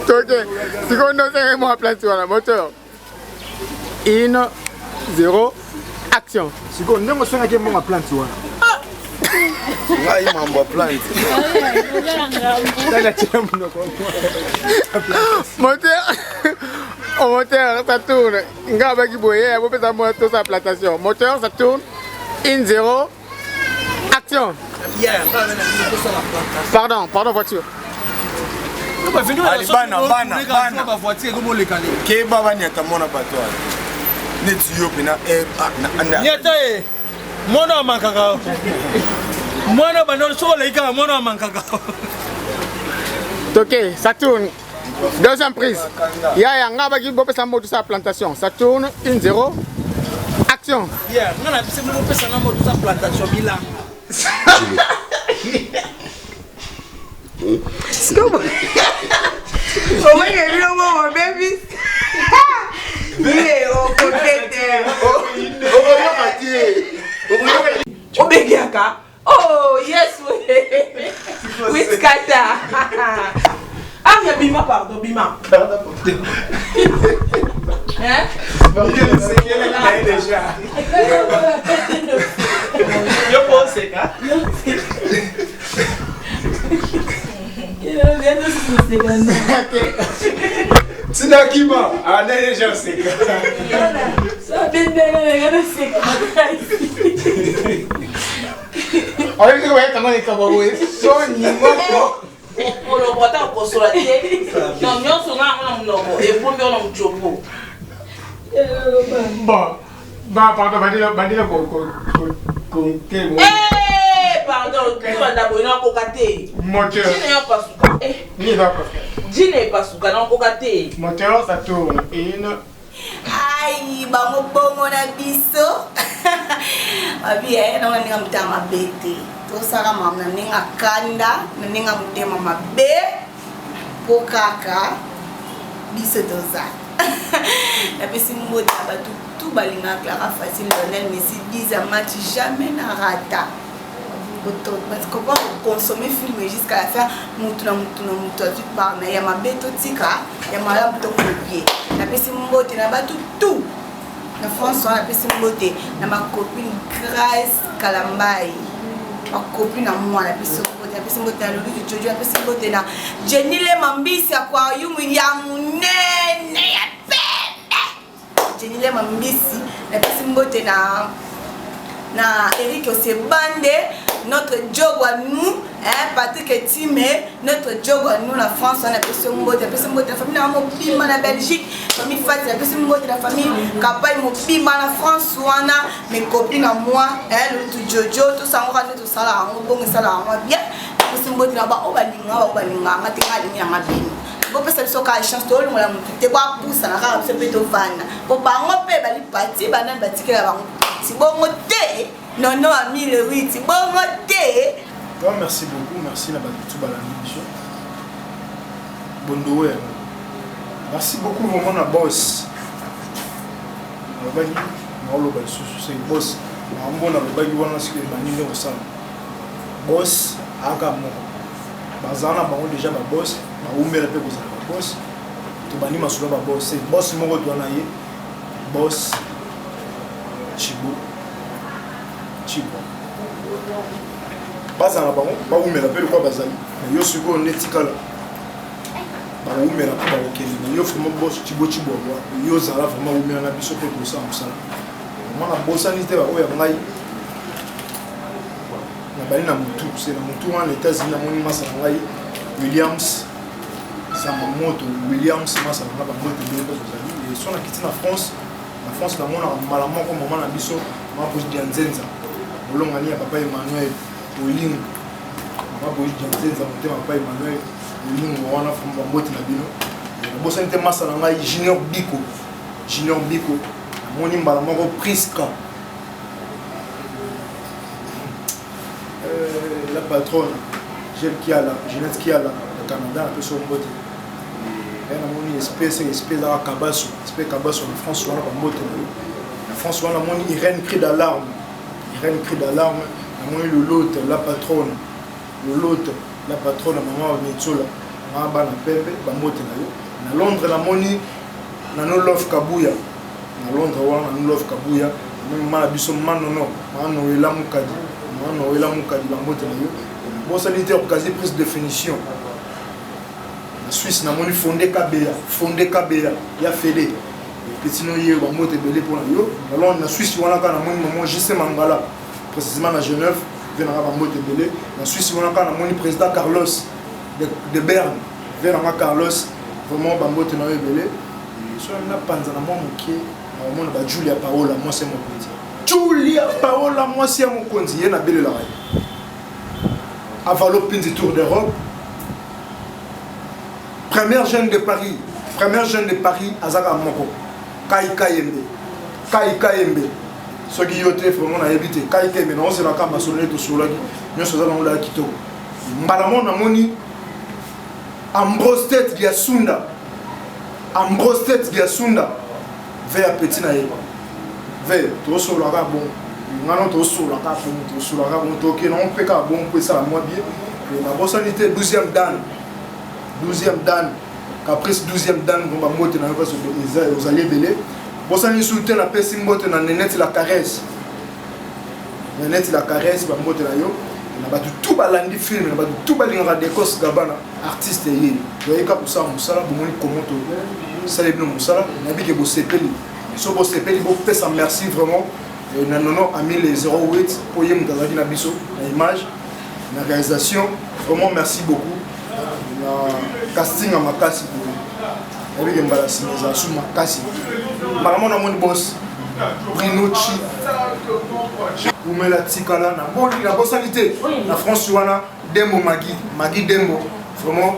Ok, si on a un place sur la moteur. 1-0, action. Si on a un plan sur la moteur, ça tourne. Moteur, ça tourne. 1-0, action. Pardon, voiture. Ok, ça tourne. Deuxième prise. Yaya, nga bagi bope sa moto sa plantation. Ça tourne. 1-0. Action. Yeah, nga na bise mo pesa na moto sa plantation bila. Stop. Oh my God, you know what, baby? Yeah, oh, Obegiaka. Oh, yes, with Kata. Ah, mais Bima, pardon, Bima. Hein? Déjà. Je pense que Sinakima, ah déjà c'est ça pardon, tu vas d'abord une cocaté. Moteur. Dîner pas sous canon cocaté. Moteur, ça tourne. Aïe, bah mon bon mon abisso. Ma vie est dans la ninga mtama bete. Tout ça la maman ninga kanda, ninga mtema mabe. Pokaka. Biso doza. La personne mode là tout balinga Clara facile Lionel Messi 10 match jamais na rata. Parce qu'on va consommer film jusqu'à la fin, moutuna tu parles, il y a ma bête tika, il y a ma lampe de copier. La personne mbote na ba tout. La François la personne mbote na ma copine Grace Kalambai. Ma copine à moi la personne mbote na Lulu du Jojo, la personne mbote na Jenny le Mambisi aquarium ya munene ya pende. Jenny le Mambisi, la personne mbote na Eric Osebande, notre job à nous, Patrick Etime, notre job à nous, la France, on a personne mbote, la famille na mon pima na Belgique, famille Fati, la personne mbote, la famille Kapai, mon pima na France, on a mes copines à moi, le tout Jojo, tout ça, on va tout ça là, on bon ça là, on va bien, la personne mbote là bas, on va linga, matinga linga mabini. Vous pouvez savoir que la chance de l'homme, tu te vois pousser la rare, c'est plutôt van. Pour pas en paix, bali parti, banane bâti là-bas. Si bon moté, non à 1008, si bon moté. Merci beaucoup, merci la tout balanation. Bondoé. Merci beaucoup vraiment la boss. On va dire, on va c'est une boss. On va dire, on va ce que manine au sang. Boss, agamo. Bazana, on déjà ma boss. On va mettre un peu boss tobandi masolo ba boss boss moko twana ye boss Chibo bazala bango baumela mpe lokwa bazali me yo sikoyo netikala baumela mpo bakokende me yo vraiment boss Chibo yo ozala vraiment umela na biso mpe kosala mosala mwana bosani te baoyo ya ngai nabali na mutu se na mutu wana États-Unis namoni masa na ngai Williams Samamoto Williams masa na bangote ebele mpe kozali so nakiti na France namonaka mbala moko mama na biso mabosi dia nzenza olongani ya papa Emmanuel olingo mabosi dia nzenza motema papa Emmanuel olingo wana famba mbote na bino nabosani te masa na ngai Junior Biko namoni mbala moko Priska la patronne Jeanette Kiala au Canada na peso mbote namoni espèce à Kabasso en France wana bambote na France wana namoni Irène cri d'alarme namoni Lolotte la patronne maman Metsola maman bana pembe bambote na yo na Londres namoni Nano Love Kabuya même mala biso manono Noëlla Mukadi bambote na yo bosanité occasion prise de définition en Suisse namoni fondé Kabea ya Félé petit no yé bambote belé pour na yo alors na Suisse wana ka namoni maman JC Mangala précisément na Genève vena bambote belé na Suisse wana ka namoni président Carlos de Berne vena Carlos vraiment bambote na yo belé so na panza na mon moké na mona ba Julia Paola moi c'est mon petit Julia Paola moi c'est mon konzi ye na belé la Avalo Pinzi Tour d'Europe. Première jeune de Paris, Azaka Moko. Kai Kayembe. Ce qui yote vraiment na habité. Kai Kayembe, non, c'est la cama sur le tout sur la vie. Nous sommes dans la Kito. Malamon Namoni. Ambrose Tête Giasunda. Vers Petit Naï. Vers, tout sur la bon. Ngano to sula ka bon toke non pe ka bon pe ça moi bien la bosanité 12e dan caprice 12e dan on va monter na parce que aux alliés belé bosanité soutien la pesi mbote na Nenette la caresse ba monter na yo na ba tout balandi film na ba tout balinga décos gabana artiste yé yo ka pour ça musala bon comment to ça les non musala na bi ke bo sepeli so bo sepeli bo pesa merci vraiment Nanono a mis les 08 pour y m'gazaki na biso la image la réalisation vraiment merci beaucoup na casting à makasi pour avec embarrassé les sous makasi maman na mon boss Brinochi ou me la tikala na bon la bossalité la France wana Dembo Magui Dembo vraiment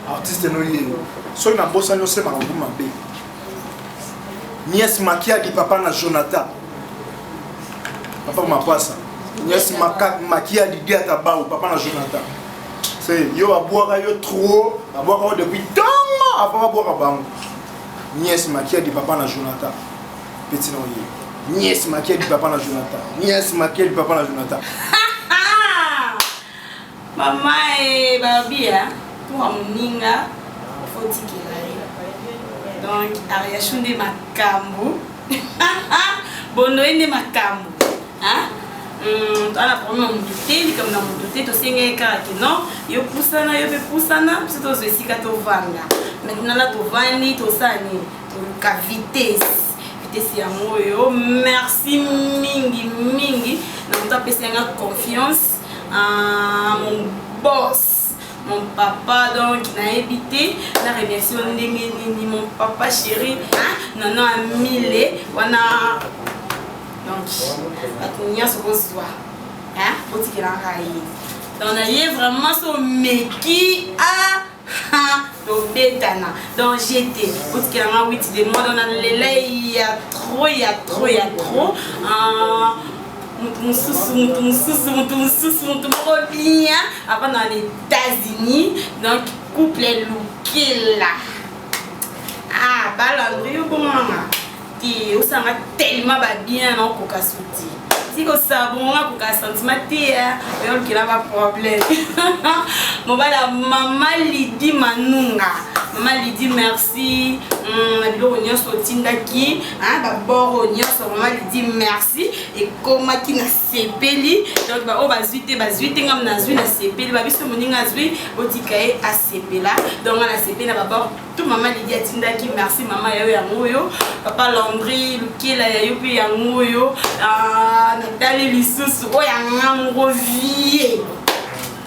artiste noyé so na bossano c'est makambo mabe nièce Makia di papa na Jonathan papa mapasa yes makia di dia tabao papa na Jonathan c'est yo aboira yo trop aboira depuis tant avant aboira bango yes makia di papa na Jonathan petit no ye yes makia di papa na Jonathan mama e babia pour moninga fotikela donc aria shunde makambo bono ende makambo ana problème moduté comme na moduté to senga kaka non yo pusana c'est to zesika to vanga maintenant là to vani to sani to ka vitesse ya moyo merci mingi na mta pesenga confiance à mon boss mon papa donc na évité na remercier ni mon papa chéri non Amile wana donc atunia ce soir pour que la raille donc on est vraiment sur meki donc bétana donc j'étais pour que la 8 de mois dans les il y a trop bien avant dans les États-Unis donc couple looké là balandri bon maman qui osanga tellement bien non koka souti si ko sabonga koka sentiment te yo ki la ba problème mo bala mama Lidi Manunga maman lui dit merci. Biloko nyonso otindaki, baboro nyonso maman lui dit merci. Et comment qui na sepeli, donc ba o bazuite ngam na zui na sepeli, ba biso moninga zui otikaye a sepela. Donc na sepeli na babor tout maman lui dit atindaki merci maman yayo ya ngoyo, papa Landry Lukela yayo pe ya ngoyo, Nathalie lisusu o ya ngango vie.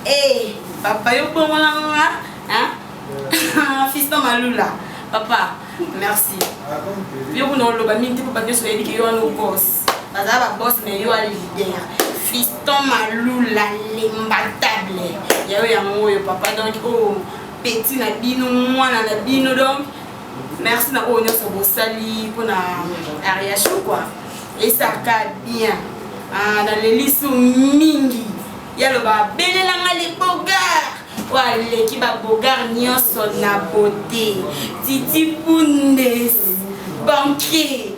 Eh papa yo po mwana fiston malula. Papa, merci. Yo no lo ba minti papa nyo so yedi yo no boss. Bazaba boss mais yo a leader. Fiston malula l'imbattable. Yo ya ngoyo papa donc oh petit na bino mwana na bino donc merci na o nyo so bosali pour na ariacho quoi. Et ça ka bien. Dans les lisou mingi. Ya lo ba belela ngale bogar. Wale qui va bogar nyonso na beauté. Titi Pundes banquier.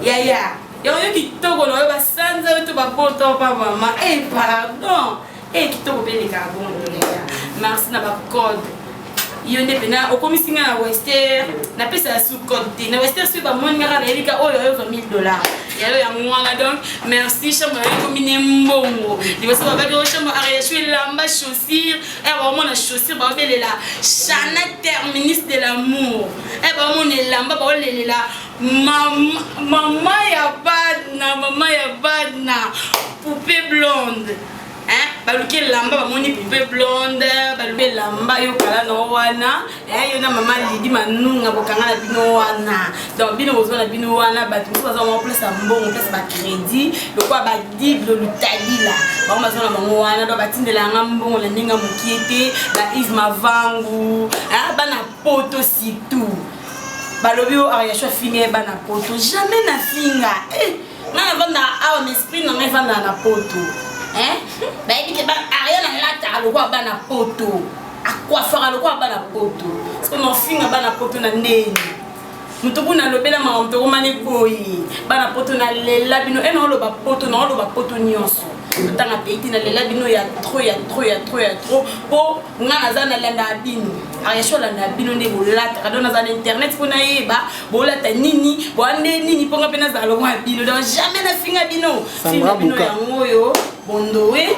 Yaya. Yo qui togo no ba sanza to ba poto pa mama. Pardon. Qui togo bele ka bon. Merci na ba code. Yo ne pena o komisinga na Western na pesa sous code. Na Western su ba monga na elika oyo yo $1000. Yalo ya mwanga donc merci chambre ko mine mbongo. Di baso ba ko chambre ariacho lamba chaussure. Ba mo na chaussure ba bele la Chana terminus de l'amour. Ba mo ne lamba ba lele la mama ya badna poupée blonde. Baluke lamba bamoni poupée blonde, balube lamba yo kala no wana, yo na mama lidi manunga bokanga na bino wana. Donc bino bozona bino wana batu baza mo plus ambongo plus ba crédit, le quoi ba dible lutali la. Ba mazona bango wana do batindela ngambongo la ndinga mukiete, ba Yves Mavangu, bana poto situ. Balobi o ariacho finge bana poto, jamais na finga. Na vanda a esprit na me vanda na poto. Baby que Ariana lata alikuwa bana poto. Akwafa alikuwa bana poto. Parce que mon fils bana poto na ndeni. Mutubu na lobela ma mto mani boyi. Bana poto na lela bino eno lo ba poto na lo ba poto nyonso. Tanga peiti na lela bino ya trop. Po ngana zana landa bino. Ariacho landa bino ne bolata kadona za internet pona yeba bolata nini boande nini ponga pena za lo bino. Donc jamais na finga bino. Finga bino ya ngoyo. Bondoé,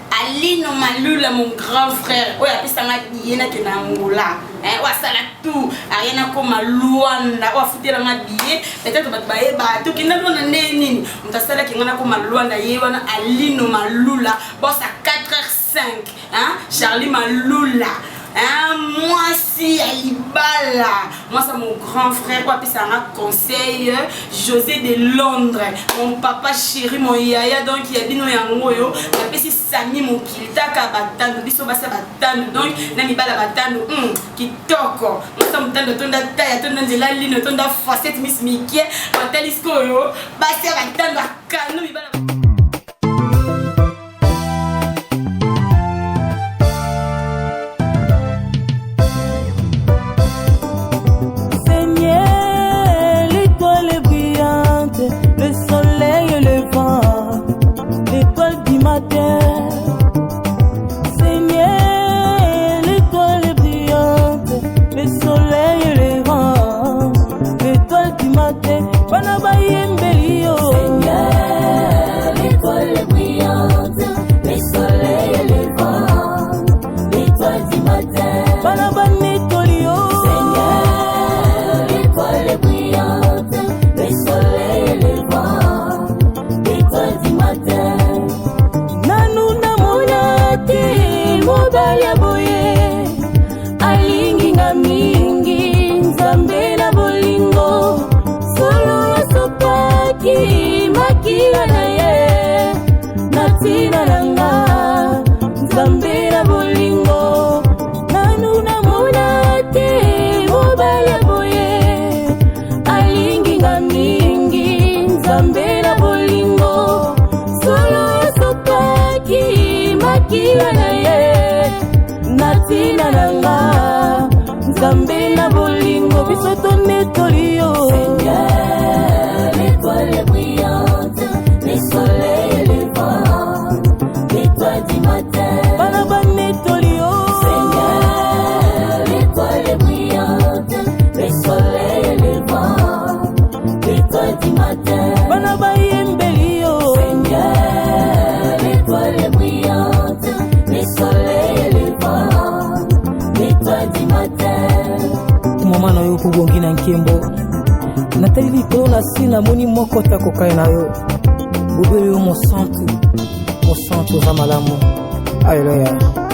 Alino Malula, mon grand frère. Oui, après ça, il y a qui Angola. Ouais, ça là tout. Ariana comme Luanda. Ouais, foutre la mabillée. Peut-être que tout qui n'a pas de nini. On t'a ça qui n'a comme Luanda. Yéwana Alino Malula. Bon, ça 4h05. Charlie Malula. Moi si Alibala, moi c'est mon grand frère, quoi, puis ça m'a conseil, José de Londres, mon papa chéri, mon yaya, donc il y a bino yangoyo, puis c'est Sami mon kilita kabatano, biso basa batano, donc nani bala batano, qui toko, moi ça me donne de ton taille, ton de la ligne, ton da facette Miss Mickey, batalisco yo, basa batano, kano mi bala. Le soleil et le vent, l'étoile du matin. Seigneur, l'étoile brillante, le soleil et le vent, l'étoile du matin. Seigneur, l'étoile brillante, le soleil et le vent, l'étoile du matin. Seigneur, l'étoile brillante, le soleil et le vent, l'étoile du matin. Nanuna monate mobaya boye, alingi nga mingi, nzambe na bolingo, solo asopaki makila na ye, natina nanga, nzambe na bolingo. Nanuna monate mobaya boye, alingi nga mingi, nzambe na bolingo, solo sokaki makila na ye, natina nanga, nzambe na bolingo, biso tonetoli yo. Seigneur, l'étoile brillante, le soleil et le vent, l'étoile du matin. Bana banetoli yo. Seigneur, l'étoile brillante. mama na yo kubongi na nkembo natali likolo na si namoni moko takokai na yo bobele yo mosantu oza malamu aleluya